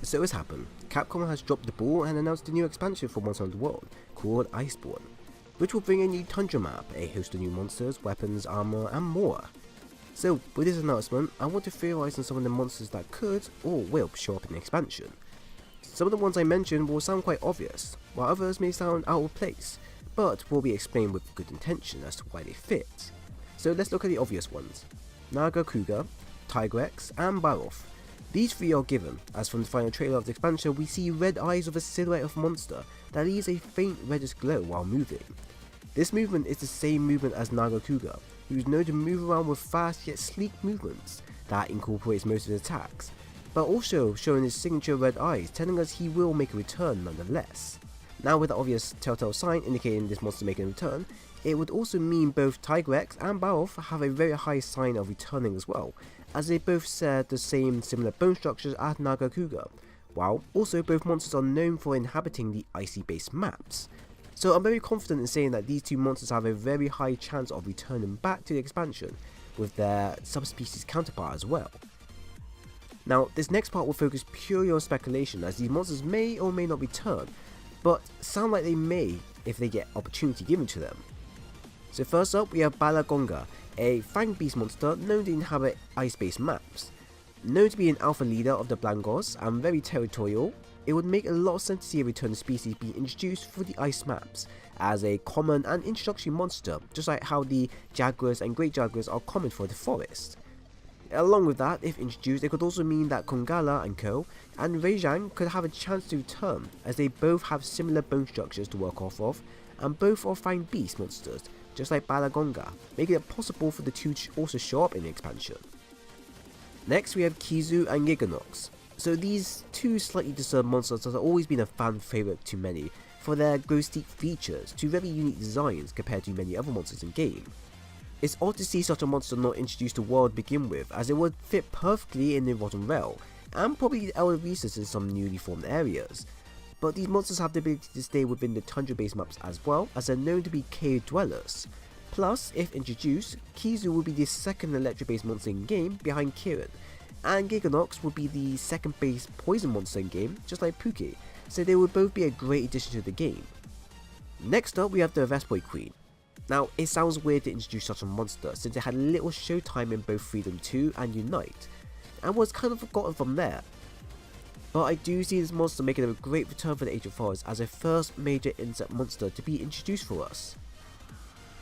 So it's happened. Capcom has dropped the ball and announced a new expansion for Monster Hunter World called Icebourne, which will bring a new tundra map, a host of new monsters, weapons, armor, and more. So with this announcement, I want to theorize on some of the monsters that could or will show up in the expansion. Some of the ones I mentioned will sound quite obvious, while others may sound out of place, but will be explained with good intention as to why they fit. So let's look at the obvious ones. Naga Cougar, Tigrex, and Baroth. These three are given, as from the final trailer of the expansion we see red eyes of a silhouette of monster that leaves a faint reddish glow while moving. This movement is the same movement as Naga Cougar, who is known to move around with fast yet sleek movements that incorporates most of his attacks, but also showing his signature red eyes, telling us he will make a return nonetheless. Now with the obvious telltale sign indicating this monster making a return, it would also mean both Tigrex and Baroth have a very high sign of returning as well, as they both share the same similar bone structures as Naga Cougar, while also both monsters are known for inhabiting the icy based maps. So I'm very confident in saying that these two monsters have a very high chance of returning back to the expansion with their subspecies counterpart as well. Now this next part will focus purely on speculation, as these monsters may or may not return, but sound like they may if they get opportunity given to them. So first up we have Balagonga, a fang beast monster known to inhabit ice-based maps. Known to be an alpha leader of the Blangos and very territorial, it would make a lot of sense to see a return species being introduced through the ice maps as a common and introductory monster, just like how the jaguars and great jaguars are common for the forest. Along with that, if introduced, it could also mean that Kongala and Co. and Reijang could have a chance to return, as they both have similar bone structures to work off of, and both are fang beast monsters, just like Balagonga, making it possible for the two to also show up in the expansion. Next we have Kizu and Giganox. So these two slightly disturbed monsters have always been a fan favourite to many for their ghosty features to very unique designs compared to many other monsters in game. It's odd to see such a monster not introduced to the world to begin with, as it would fit perfectly in the Rotten Realm, and probably the Elder Recess in some newly formed areas. But these monsters have the ability to stay within the tundra based maps as well, as they're known to be cave dwellers. Plus, if introduced, Kizu will be the second electric based monster in game behind Kirin, and Giganox will be the second based poison monster in game, just like Puke, so they would both be a great addition to the game. Next up we have the Vespoid Queen. Now it sounds weird to introduce such a monster since it had little showtime in both Freedom 2 and Unite, and was kind of forgotten from there. But I do see this monster making a great return for the Age of Forest as a first major insect monster to be introduced for us.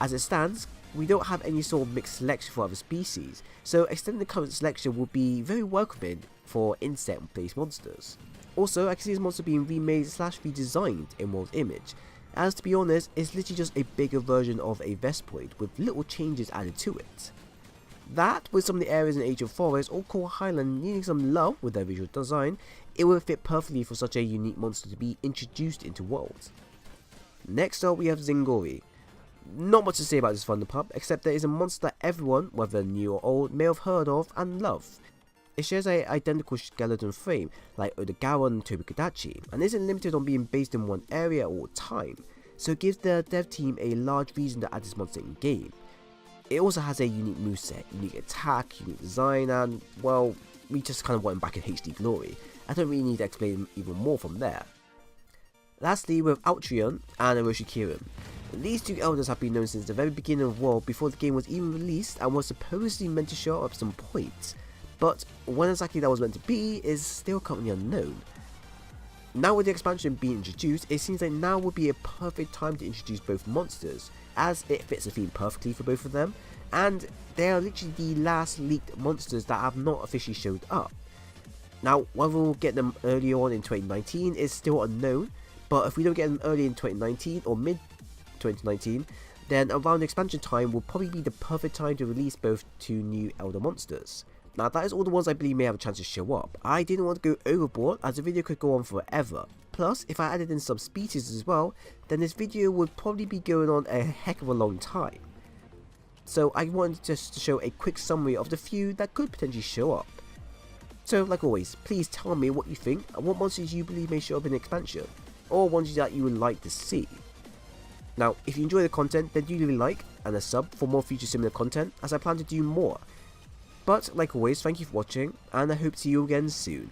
As it stands, we don't have any sort of mixed selection for other species, so extending the current selection would be very welcoming for insect based monsters. Also, I can see this monster being remade / redesigned in World Image, as to be honest, it's literally just a bigger version of a Vespoid with little changes added to it. That, with some of the areas in Age of Forest or Core Highland needing some love with their visual design, it would fit perfectly for such a unique monster to be introduced into World. Next up we have Zingori. Not much to say about this Thunderpup, except that it is a monster that everyone, whether new or old, may have heard of and love. It shares an identical skeleton frame like Odogawa and Tobukadachi, and isn't limited on being based in one area or time, so it gives the dev team a large reason to add this monster in game. It also has a unique moveset, unique attack, unique design, and well, we just kind of want him back in HD glory. I don't really need to explain even more from there. Lastly, with Altreon and Orochi Kirin. These two elders have been known since the very beginning of World before the game was even released and was supposedly meant to show up at some point, but when exactly that was meant to be is still currently unknown. Now with the expansion being introduced, it seems like now would be a perfect time to introduce both monsters, as it fits the theme perfectly for both of them, and they are literally the last leaked monsters that have not officially showed up. Now whether we'll get them early on in 2019 is still unknown, but if we don't get them early in 2019 or mid 2019, then around expansion time will probably be the perfect time to release both two new elder monsters. Now that is all the ones I believe may have a chance to show up. I didn't want to go overboard as the video could go on forever. Plus, if I added in subspecies as well, then this video would probably be going on a heck of a long time. So I wanted just to show a quick summary of the few that could potentially show up. So like always, please tell me what you think and what monsters you believe may show up in the expansion, or ones that you would like to see. Now, if you enjoy the content, then do leave a like and a sub for more future similar content, as I plan to do more. But like always, thank you for watching, and I hope to see you again soon.